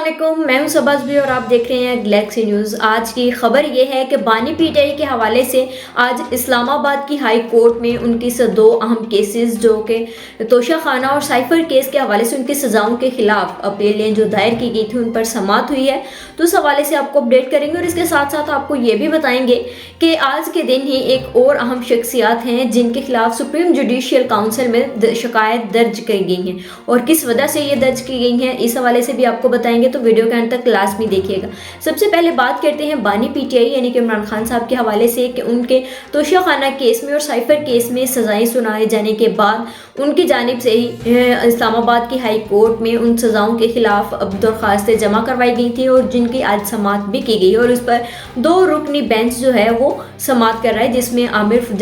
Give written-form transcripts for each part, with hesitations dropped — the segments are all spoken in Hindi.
अस्सलामुअलैकुम, मैं हूं शहबाज भी और आप देख रहे हैं गैलेक्सी न्यूज़। आज की खबर ये है कि बानी पीटीआई के हवाले से आज इस्लामाबाद की हाई कोर्ट में उनकी दो अहम केसेस जो कि तोशा खाना और साइफर केस के हवाले से उनकी सजाओं के खिलाफ अपीलें जो दायर की गई थी उन पर समाअत हुई है। तो इस हवाले से आपको अपडेट करेंगे और इसके साथ साथ आपको ये भी बताएंगे कि आज के दिन ही एक और अहम शख्सियात हैं जिनके खिलाफ सुप्रीम जुडिशियल काउंसिल में शिकायत दर्ज की गई है और किस वजह से ये दर्ज की गई है, इस हवाले से भी आपको बताएंगे। तो वीडियो के अंत तक लाजमी देखिएगा। सबसे पहले बात करते हैं बानी पीटीआई यानी कि इमरान खान साहब के हवाले से कि उनके तोशा खाना केस में और साइफर केस में सजाएं सुनाए जाने के बाद उनकी जानिब से ही इस्लामाबाद की हाई कोर्ट में उन सजाओं के खिलाफ अब दरख्वास्तें जमा करवाई गई थी और जिनकी आज समाअत भी की गई और उस पर 2 रुकनी बेंच जो है वो समाअत कर रहा है, जिसमें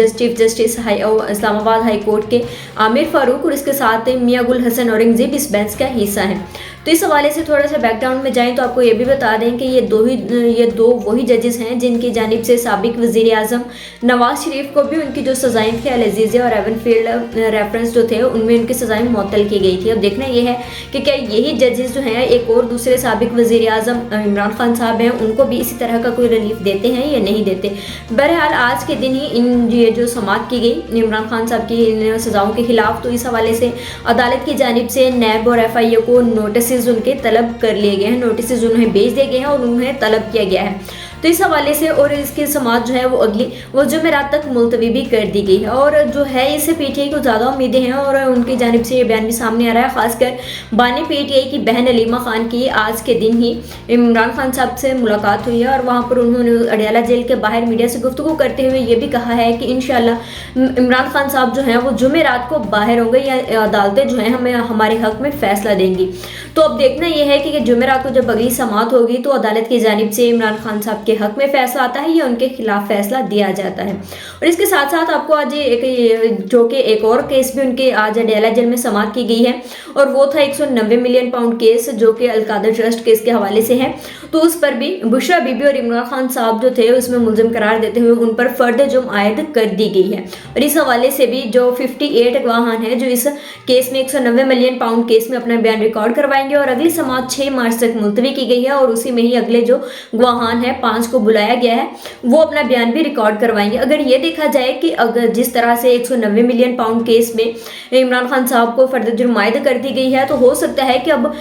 chief justice Islamabad high court के आमिर फारूक और इसके साथ मियां गुल हसन औरंगजेब इस बेंच का हिस्सा है। तो इस हवाले से थोड़ा सा बैकग्राउंड में जाएं तो आपको ये भी बता दें कि ये दो वही जजेस हैं जिनकी जानिब से साबिक वजीर आजम नवाज शरीफ को भी उनकी जो सजाएं थी अल अजीज़िया और एवनफील्ड रेफरेंस जो थे उनमें उनकी सजाएं मुअत्तल की गई थी। अब देखना यह है कि क्या यही जजेस जो हैं एक और दूसरे साबिक वजीर आजम इमरान खान साहब हैं उनको भी इसी तरह का कोई रिलीफ देते हैं या नहीं देते। बहरहाल आज के दिन ही ये जो समाअत की गई इमरान खान साहब की इन सजाओं के खिलाफ, तो इस हवाले से अदालत की जानिब से नैब और FIA को नोटिस उनके तलब कर लिए गए हैं, नोटिस उन्हें भेज दिए गए हैं और उन्हें तलब किया गया है। तो इस हवाले से और इसकी समाअत जो है वो जुमेरात तक मुलतवी भी कर दी गई है और जो है इससे पीटीआई को ज़्यादा उम्मीदें हैं और उनकी जानिब से ये बयान भी सामने आ रहा है। खासकर बानी पीटीआई की बहन अलीमा खान की आज के दिन ही इमरान खान साहब से मुलाकात हुई है और वहाँ पर उन्होंने अडयाला जेल के बाहर मीडिया से गुफ्तगू करते हुए ये भी कहा है कि इंशाल्लाह इमरान खान साहब जो हैं वो जुमेरात को बाहर होंगे या अदालतें जो हैं हमें हमारे हक में फैसला देंगी। तो अब देखना यह है कि जुमेरात को जब अगली समाअत होगी तो अदालत की जानिब से इमरान खान साहब के हक में फैसला आता है या उनके खिलाफ फैसला दिया जाता है। और इसके साथ साथ आपको आज एक और केस भी उनके आज अडयाला जेल में समाअत की गई है और वो था 190 मिलियन पाउंड केस जो कि अलकादर ट्रस्ट केस के हवाले से है। तो उस पर भी बुशरा बीबी और इमरान खान साहब जो थे उसमें मुलजिम करार देते हुए उन पर फर्द जुर्म आयद कर दी गई है और इस हवाले से भी जो 58 गवाहान है जो इस केस में 190 मिलियन पाउंड केस में अपना बयान रिकॉर्ड करवाएंगे और अगली समाअत 6 मार्च तक मुलतवी की गई है और उसी में ही अगले जो गवाहान है 5 को बुलाया गया है वो अपना बयान भी रिकॉर्ड करवाएंगे। अगर ये देखा जाए कि अगर जिस तरह से 190 मिलियन पाउंड केस में इमरान खान साहब को फर्द जुर्म आयद कर दी गई है तो हो सकता है कि अब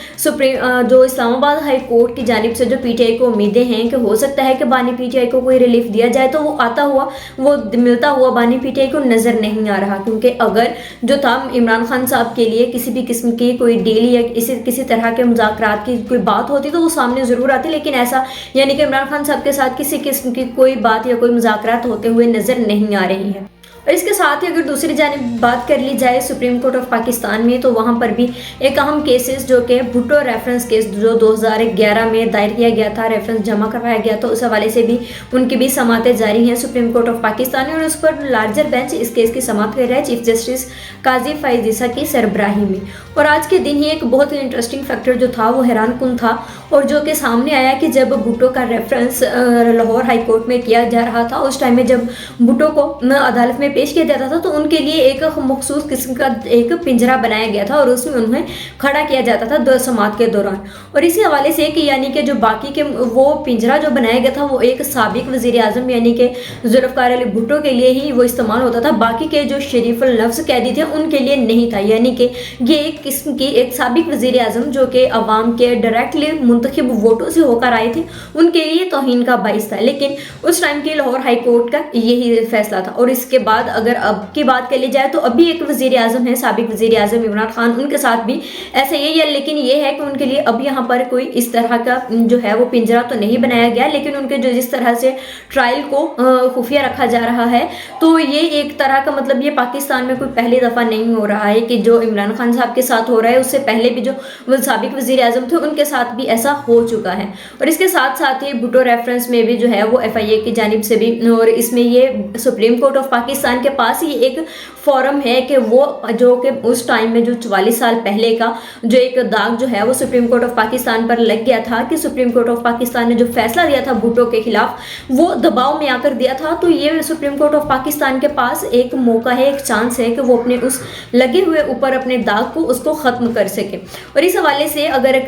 जो इस्लामाबाद हाई कोर्ट की जानिब से जो पीटीआई को उम्मीदें हैं कि हो सकता है कि बानी पीटीआई को कोई रिलीफ दिया जाए तो वो मिलता हुआ बानी पीटीआई को नजर नहीं आ रहा, क्योंकि अगर जो था इमरान खान साहब के लिए किसी भी किस्म की कोई डील या किसी तरह के मुज़ाकरात की कोई बात होती तो वो सामने जरूर आती, लेकिन ऐसा यानी कि इमरान खान साहब के साथ किसी किस्म की कोई बात या कोई मुज़ाकरात होते हुए नजर नहीं आ रही है। और इसके साथ ही अगर दूसरी जानिब बात कर ली जाए सुप्रीम कोर्ट ऑफ पाकिस्तान में तो वहाँ पर भी एक अहम केसेस जो कि भुट्टो रेफरेंस केस जो 2011 में दायर किया गया था, रेफरेंस जमा करवाया गया तो उस हवाले से भी उनकी भी समाअतें जारी हैं सुप्रीम कोर्ट ऑफ पाकिस्तान और उस पर लार्जर बेंच इस केस की समाअत कर रहा है चीफ जस्टिस काजी फैज़ ईसा की सरबराही में। और आज के दिन ही एक बहुत ही इंटरेस्टिंग फैक्टर जो था वो हैरान कुन था और जो कि सामने आया कि जब भुट्टो का रेफरेंस लाहौर हाई कोर्ट में किया जा रहा था उस टाइम में जब भुट्टो को अदालत में पेश किया जाता था तो उनके लिए एक मखसूस किस्म का एक पिंजरा बनाया गया था और उसमें उन्हें खड़ा किया जाता था समाअत के दौरान। और इसी हवाले से कि यानी कि जो बाकी के वो पिंजरा जो बनाया गया था वो एक साबिक वजीर आजम यानी कि जुल्फ़िकार अली भुट्टो के लिए ही वो इस्तेमाल होता था, बाकी के जो शरीफुल नफ्स कैदी थे उनके लिए नहीं था। यानी कि ये एक किस्म की एक साबिक वजीर आजम जो कि अवाम के डायरेक्टली मुंतखब वोटों से होकर आए थे उनके लिए तौहीन का बाइस था, लेकिन उस टाइम की लाहौर हाई कोर्ट का यही फैसला था। और इसके बाद अगर अब की बात कर ली जाए तो अभी एक वजीर आजम है साबिक वजीर आजम इमरान खान, उनके साथ भी ऐसा यही है, लेकिन ये है कि उनके लिए अब यहाँ पर कोई इस तरह का जो है वो पिंजरा तो नहीं बनाया गया, लेकिन उनके जो जिस तरह से ट्रायल को खुफिया रखा जा रहा है तो ये एक तरह का मतलब ये पाकिस्तान में कोई पहली दफ़ा नहीं हो रहा है कि जो इमरान खान साहब के साथ हो रहा है, उससे पहले भी जो साबिक वजीर आजम थे उनके साथ भी ऐसा हो चुका है। और इसके साथ साथ ही भुट्टो रेफरेंस में भी जो है वो FIA की जानिब से भी और इसमें ये supreme court of Pakistan Pakistan के पास ये एक फॉरम है कि वो जो कि उस टाइम में जो 44 साल पहले का जो एक दाग जो है वो सुप्रीम कोर्ट ऑफ पाकिस्तान पर लग गया था कि सुप्रीम कोर्ट ऑफ पाकिस्तान ने जो फैसला दिया था भुट्टो के खिलाफ वो दबाव में आकर दिया था। तो ये सुप्रीम कोर्ट ऑफ पाकिस्तान के पास एक मौका है, एक चांस है कि वो अपने उस लगे हुए ऊपर अपने दाग को उसको ख़त्म कर सके। और इस हवाले से अगर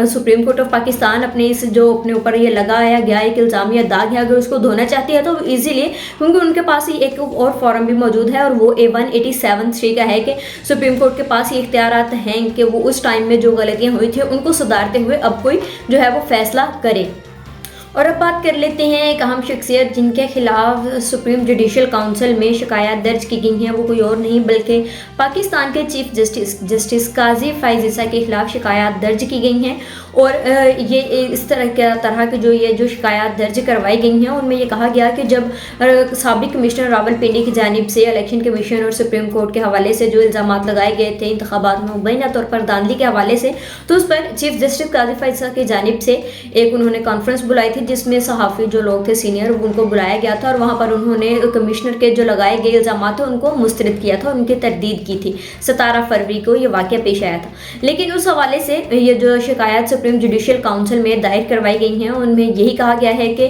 सुप्रीम कोर्ट ऑफ पाकिस्तान अपने इस जो अपने ऊपर ये लगाया गया एक इल्ज़ाम या दाग है अगर उसको धोना चाहती है तो ईजिली, क्योंकि उनके पास ही एक और फॉरम भी मौजूद है और वो A187(3) का है कि सुप्रीम कोर्ट के पास ये इख्तियारात हैं कि वो उस टाइम में जो गलतियां हुई थी उनको सुधारते हुए अब कोई जो है वो फैसला करे। और अब बात कर लेते हैं एक अहम शख्सियत जिनके खिलाफ सुप्रीम जुडिशल काउंसिल में शिकायत दर्ज की गई हैं। वो कोई और नहीं बल्कि पाकिस्तान के चीफ जस्टिस काजी फ़ाइज़ ईसा के खिलाफ शिकायत दर्ज की गई हैं। और ये इस तरह की जो शिकायत दर्ज करवाई गई हैं उनमें ये कहा गया कि जब साबिक कमिश्नर रावलपिंडी की जानिब से इलेक्शन कमीशन और सुप्रीम कोर्ट के हवाले से जो इल्ज़ाम लगाए गए थे इंतखाबात में मुबैना तौर पर धांधली के हवाले से, तो उस पर चीफ जस्टिस काजी फ़ाइज़ ईसा की जानिब से एक उन्होंने कॉन्फ्रेंस बुलाई थी जिसमें सहाफ़ी जो लोग थे सीनियर उनको बुलाया गया था और वहाँ पर उन्होंने कमिश्नर के जो लगाए गए इल्ज़ाम थे उनको मुस्तरद किया था, उनकी तरदीद की थी। 17 फरवरी को ये वाक़या पेश आया था। लेकिन उस हवाले से ये जो शिकायत सुप्रीम जुडिशल काउंसिल में दायर करवाई गई हैं उनमें यही कहा गया है कि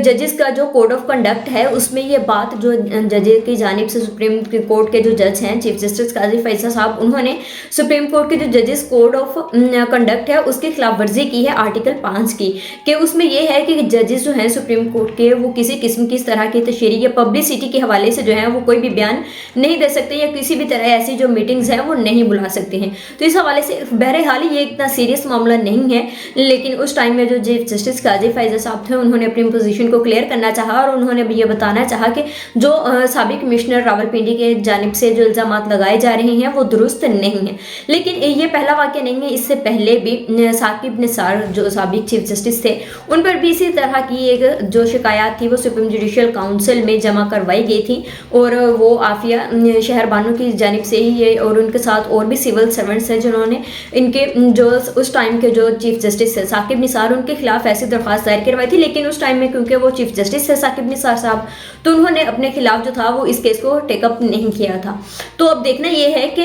जजेस का जो कोड ऑफ कंडक्ट है उसमें ये बात जो जजेस की जानिब से सुप्रीम कोर्ट के जो जज हैं चीफ जस्टिस काजी फ़ाइज़ ईसा साहब, उन्होंने सुप्रीम कोर्ट के जो जजेस कोड ऑफ कंडक्ट है उसकी खिलाफ वर्जी की है आर्टिकल 5 की, कि उसमें यह है कि जजेस जो हैं सुप्रीम कोर्ट के वो किसी किस्म की इस तरह की तशरीह या पब्लिसिटी के हवाले से जो है वो कोई भी बयान नहीं दे सकते या किसी भी तरह ऐसी जो मीटिंग्स हैं वो नहीं बुला सकते हैं। तो इस हवाले से बहरहाल ये इतना सीरियस मामला नहीं है, लेकिन उस टाइम में जो चीफ जस्टिस काजी फ़ाइज़ ईसा साहब थे उन्होंने अपनी पोजीशन को क्लियर करना चाहा और उन्होंने भी ये बताना चाहा कि जो साबिक कमिश्नर रावलपिंडी के जानिब से जो इल्ज़ाम लगाए जा रहे हैं वो दुरुस्त नहीं है। लेकिन ये पहला वाक़या नहीं है, इससे पहले भी साकिब निसार जो साबिक चीफ जस्टिस थे उन पर भी इसी तरह की एक जो शिकायत थी वो सुप्रीम जुडिशल काउंसिल में जमा करवाई गई थी और वो आफिया शहर बानो की जानिब से ही ये और उनके साथ और भी सिविल सर्वेंट्स हैं जिन्होंने इनके जो उस टाइम के जो चीफ जस्टिस है साकिब निसार उनके खिलाफ ऐसी दरख्वास्त दायर करवाई थी। लेकिन उस टाइम में क्योंकि वो चीफ जस्टिस है साकिब निसार साहब, तो उन्होंने अपने खिलाफ जो था वो इस केस को टेकअप नहीं किया था। तो अब देखना ये है कि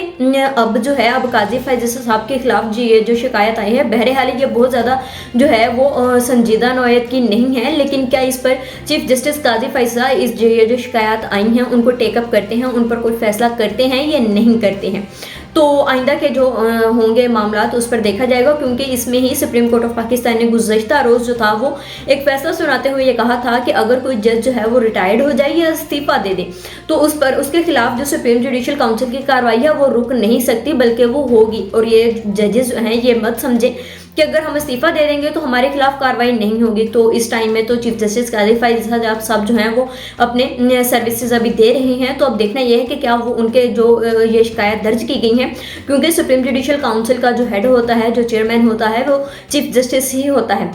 अब जो है अब काजी फ़ाइज़ ईसा साहब के खिलाफ जो शिकायत आई है बहरहाल ये बहुत ज़्यादा जो है वो संजीदा नौयत की नहीं है, लेकिन क्या इस पर चीफ जस्टिस काजी फ़ाइज़ ईसा इस जो शिकायत आई हैं उनको टेकअप करते हैं, उन पर कोई फैसला करते हैं या नहीं करते हैं। तो आइंदा के जो होंगे मामला तो उस पर देखा जाएगा, क्योंकि इसमें ही सुप्रीम कोर्ट ऑफ पाकिस्तान ने गुज़श्ता रोज़ जो था वो एक फैसला सुनाते हुए ये कहा था कि अगर कोई जज जो है वो रिटायर्ड हो जाए या इस्तीफ़ा दे दे तो उस पर उसके खिलाफ जो सुप्रीम जुडिशल काउंसिल की कार्रवाई है वो रुक नहीं सकती बल्कि वो होगी। और ये जजेस जो हैं ये मत समझे कि अगर हम इस्तीफ़ा दे देंगे तो हमारे खिलाफ कार्रवाई नहीं होगी। तो इस टाइम में तो चीफ जस्टिस काजी फ़ाइज़ ईसा साहब जो हैं वो अपने सर्विसेज अभी दे रहे हैं। तो अब देखना यह है कि क्या वो उनके जो ये शिकायत दर्ज की गई हैं, क्योंकि सुप्रीम जुडिशल काउंसिल का जो हेड होता है जो चेयरमैन होता है वो चीफ जस्टिस ही होता है।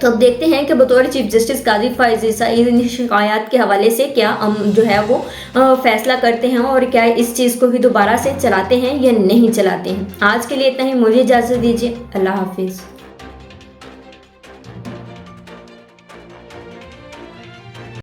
तो अब देखते हैं कि बतौर चीफ जस्टिस काजी फ़ाइज़ ईसा इन शिकायत के हवाले से क्या जो है वो फैसला करते हैं और क्या इस चीज़ को भी दोबारा से चलाते हैं या नहीं चलाते हैं। आज के लिए इतना ही, मुझे इजाज़त दीजिए। अल्लाह हाफिज़।